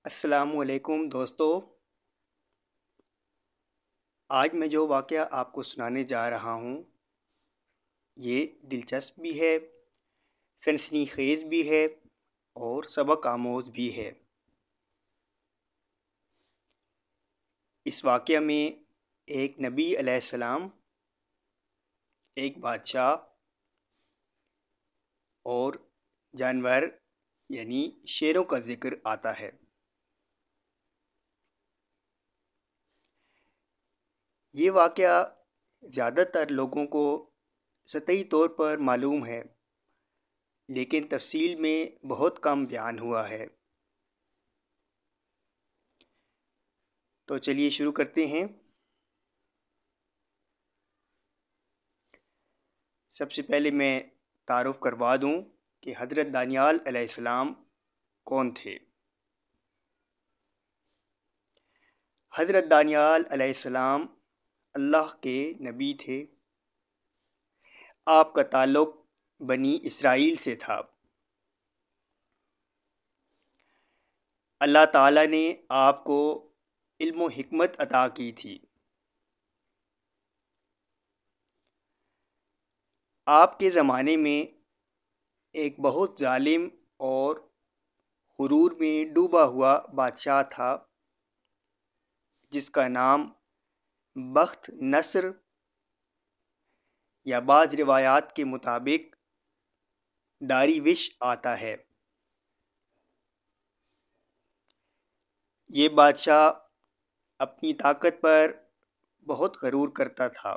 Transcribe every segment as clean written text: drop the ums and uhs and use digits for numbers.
السلام علیکم دوستو، آج میں جو واقعہ آپ کو سنانے جا رہا ہوں یہ دلچسپ بھی ہے، سنسنی خیز بھی ہے اور سبق آموز بھی ہے۔ اس واقعہ میں ایک نبی علیہ السلام، ایک بادشاہ اور جانور یعنی شیروں کا ذکر آتا ہے۔ یہ واقعہ زیادہ تر لوگوں کو سطحی طور پر معلوم ہے، لیکن تفصیل میں بہت کم بیان ہوا ہے۔ تو چلیے شروع کرتے ہیں۔ سب سے پہلے میں تعارف کروا دوں کہ حضرت دانیال علیہ السلام کون تھے۔ حضرت دانیال علیہ السلام اللہ کے نبی تھے۔ آپ کا تعلق بنی اسرائیل سے تھا۔ اللہ تعالیٰ نے آپ کو علم و حکمت عطا کی تھی۔ آپ کے زمانے میں ایک بہت ظالم اور غرور میں ڈوبا ہوا بادشاہ تھا جس کا نام بخت نصر یا بعض روایات کے مطابق داریوش آتا ہے۔ یہ بادشاہ اپنی طاقت پر بہت غرور کرتا تھا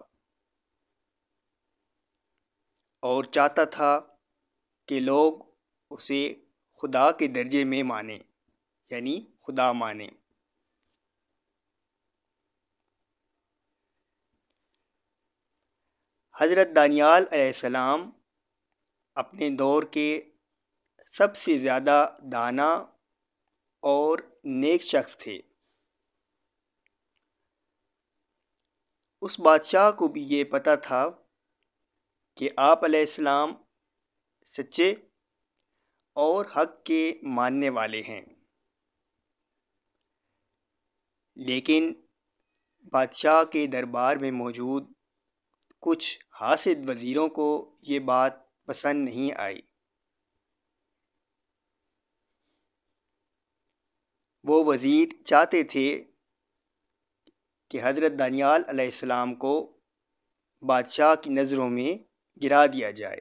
اور چاہتا تھا کہ لوگ اسے خدا کے درجے میں مانیں، یعنی خدا مانیں۔ حضرت دانیال علیہ السلام اپنے دور کے سب سے زیادہ دانا اور نیک شخص تھے۔ اس بادشاہ کو بھی یہ پتہ تھا کہ آپ علیہ السلام سچے اور حق کے ماننے والے ہیں، لیکن بادشاہ کے دربار میں موجود کچھ حاسد وزیروں کو یہ بات پسند نہیں آئی۔ وہ وزیر چاہتے تھے کہ حضرت دانیال علیہ السلام کو بادشاہ کی نظروں میں گرا دیا جائے۔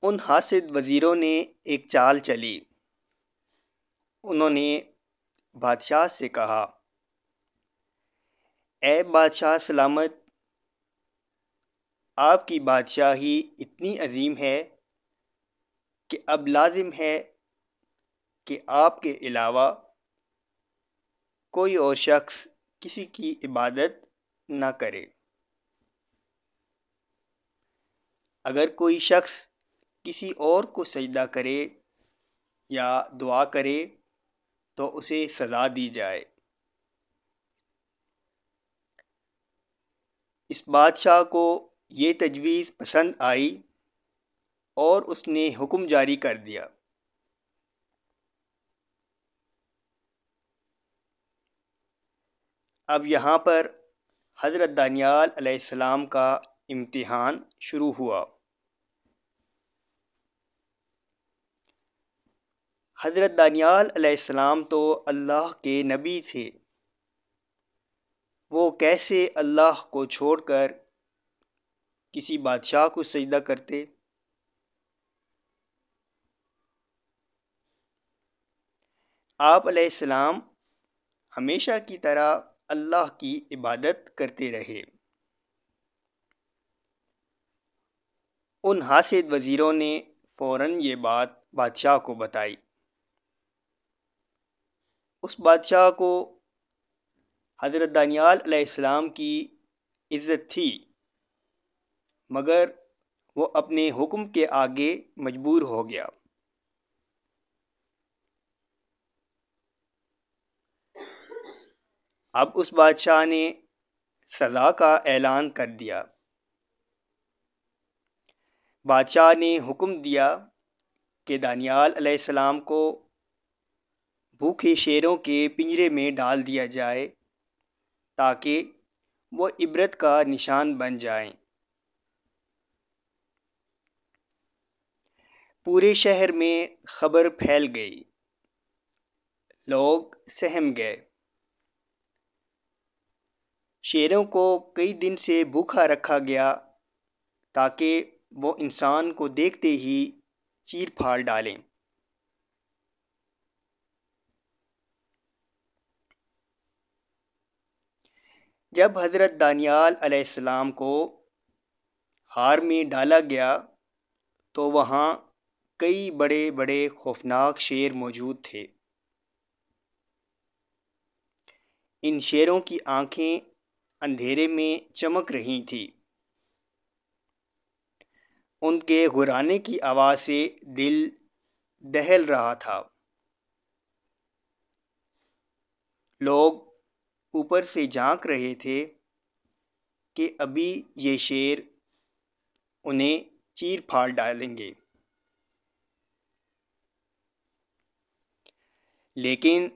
ان حاسد وزیروں نے ایک چال چلی۔ انہوں نے بادشاہ سے کہا، اے بادشاہ سلامت، آپ کی بادشاہی اتنی عظیم ہے کہ اب لازم ہے کہ آپ کے علاوہ کوئی اور شخص کسی کی عبادت نہ کرے۔ اگر کوئی شخص کسی اور کو سجدہ کرے یا دعا کرے تو اسے سزا دی جائے۔ اس بادشاہ کو یہ تجویز پسند آئی اور اس نے حکم جاری کر دیا۔ اب یہاں پر حضرت دانیال علیہ السلام کا امتحان شروع ہوا۔ حضرت دانیال علیہ السلام تو اللہ کے نبی تھے، وہ کیسے اللہ کو چھوڑ کر کسی بادشاہ کو سجدہ کرتے؟ آپ علیہ السلام ہمیشہ کی طرح اللہ کی عبادت کرتے رہے۔ ان حاسد وزیروں نے فوراً یہ بات بادشاہ کو بتائی۔ اس بادشاہ کو حضرت دانیال علیہ السلام کی عزت تھی، مگر وہ اپنے حکم کے آگے مجبور ہو گیا۔ اب اس بادشاہ نے سزا کا اعلان کر دیا۔ بادشاہ نے حکم دیا کہ دانیال علیہ السلام کو بھوکے شیروں کے پنجرے میں ڈال دیا جائے تاکہ وہ عبرت کا نشان بن جائیں۔ پورے شہر میں خبر پھیل گئی، لوگ سہم گئے۔ شیروں کو کئی دن سے بھوکا رکھا گیا تاکہ وہ انسان کو دیکھتے ہی چیر پھاڑ ڈالیں۔ جب حضرت دانیال علیہ السلام کو غار میں ڈالا گیا تو وہاں کئی بڑے بڑے خوفناک شیر موجود تھے۔ ان شیروں کی آنکھیں اندھیرے میں چمک رہی تھیں۔ ان کے غرانے کی آواز سے دل دہل رہا تھا۔ لوگ اوپر سے جھانک رہے تھے کہ ابھی یہ شیر انہیں چیر پھاڑ ڈالیں گے۔ لیکن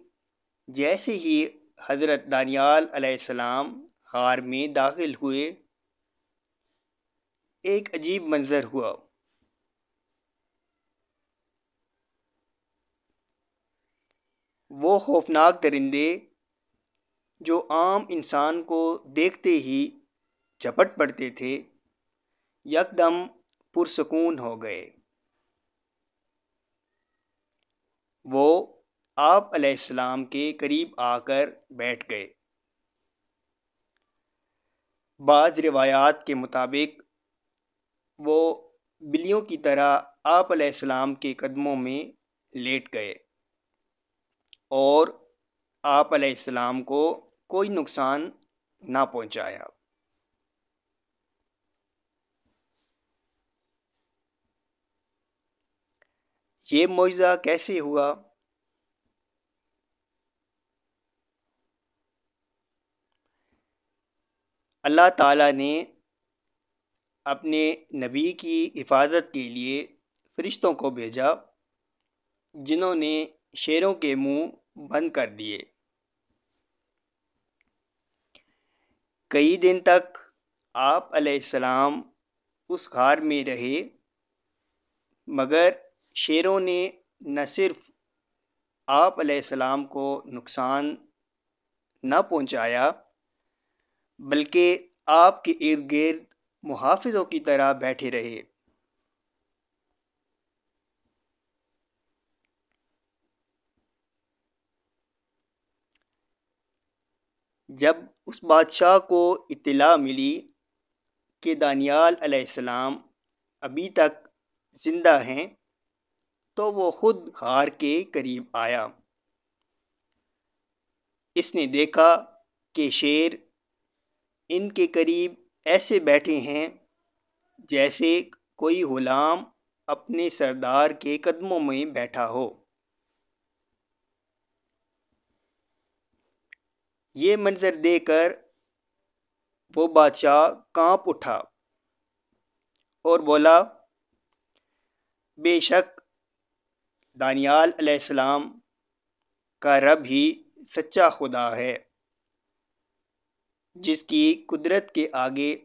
جیسے ہی حضرت دانیال علیہ السلام غار میں داخل ہوئے، ایک عجیب منظر ہوا۔ وہ خوفناک درندے جو عام انسان کو دیکھتے ہی جھپٹ پڑتے تھے، یکدم پرسکون ہو گئے۔ وہ آپ علیہ السلام کے قریب آ کر بیٹھ گئے۔ بعض روایات کے مطابق وہ بلیوں کی طرح آپ علیہ السلام کے قدموں میں لیٹ گئے اور آپ علیہ السلام کو کوئی نقصان نہ پہنچایا۔ یہ معجزہ کیسے ہوا؟ اللہ تعالیٰ نے اپنے نبی کی حفاظت کے لیے فرشتوں کو بھیجا جنہوں نے شیروں کے منہ بند کر دیے۔ کئی دن تک آپ علیہ السلام اس غار میں رہے، مگر شیروں نے نہ صرف آپ علیہ السلام کو نقصان نہ پہنچایا بلکہ آپ کے ارد گرد محافظوں کی طرح بیٹھے رہے۔ جب اس بادشاہ کو اطلاع ملی کہ دانیال علیہ السلام ابھی تک زندہ ہیں تو وہ خود غار کے قریب آیا۔ اس نے دیکھا کہ شیر ان کے قریب ایسے بیٹھے ہیں جیسے کوئی غلام اپنے سردار کے قدموں میں بیٹھا ہو۔ یہ منظر دیکھ کر وہ بادشاہ کانپ اٹھا اور بولا، بے شک دانیال علیہ السلام کا رب ہی سچا خدا ہے، جس کی قدرت کے آگے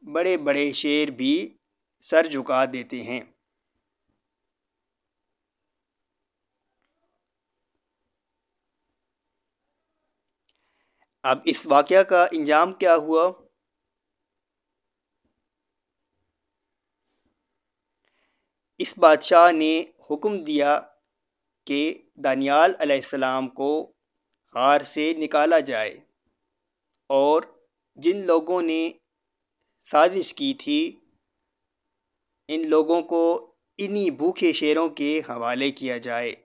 بڑے بڑے شیر بھی سر جھکا دیتے ہیں۔ اب اس واقعہ کا انجام کیا ہوا؟ اس بادشاہ نے حکم دیا کہ دانیال علیہ السلام کو غار سے نکالا جائے اور جن لوگوں نے سازش کی تھی ان لوگوں کو انہی بھوکے شیروں کے حوالے کیا جائے۔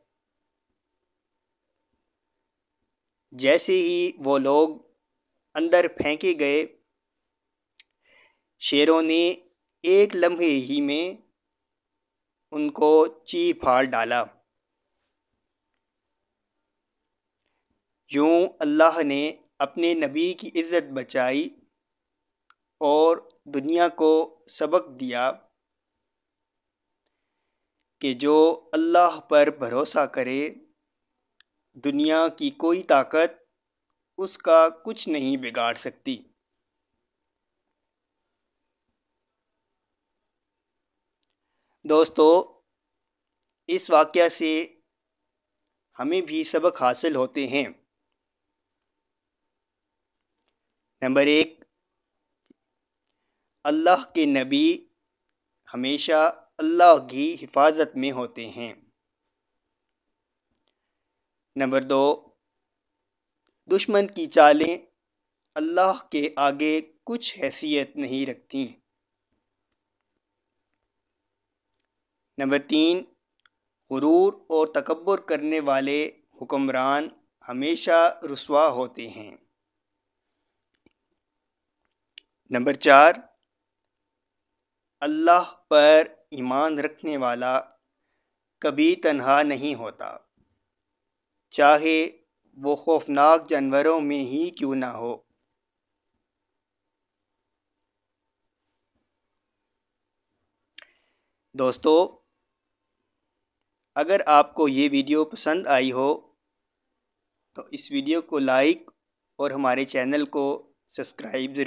جیسے ہی وہ لوگ اندر پھینکے گئے، شیروں نے ایک لمحے ہی میں ان کو چیر پھاڑ ڈالا۔ یوں اللہ نے اپنے نبی کی عزت بچائی اور دنیا کو سبق دیا کہ جو اللہ پر بھروسہ کرے دنیا کی کوئی طاقت اس کا کچھ نہیں بگاڑ سکتی۔ دوستو، اس واقعہ سے ہمیں بھی سبق حاصل ہوتے ہیں۔ نمبر 1، اللہ کے نبی ہمیشہ اللہ کی حفاظت میں ہوتے ہیں۔ نمبر 2، دشمن کی چالیں اللہ کے آگے کچھ حیثیت نہیں رکھتی۔ نمبر 3، غرور اور تکبر کرنے والے حکمران ہمیشہ رسوا ہوتے ہیں۔ نمبر 4، اللہ پر ایمان رکھنے والا کبھی تنہا نہیں ہوتا، چاہے وہ خوفناک جانوروں میں ہی کیوں نہ ہو۔ دوستو، اگر آپ کو یہ ویڈیو پسند آئی ہو تو اس ویڈیو کو لائک اور ہمارے چینل کو سبسکرائب ضرور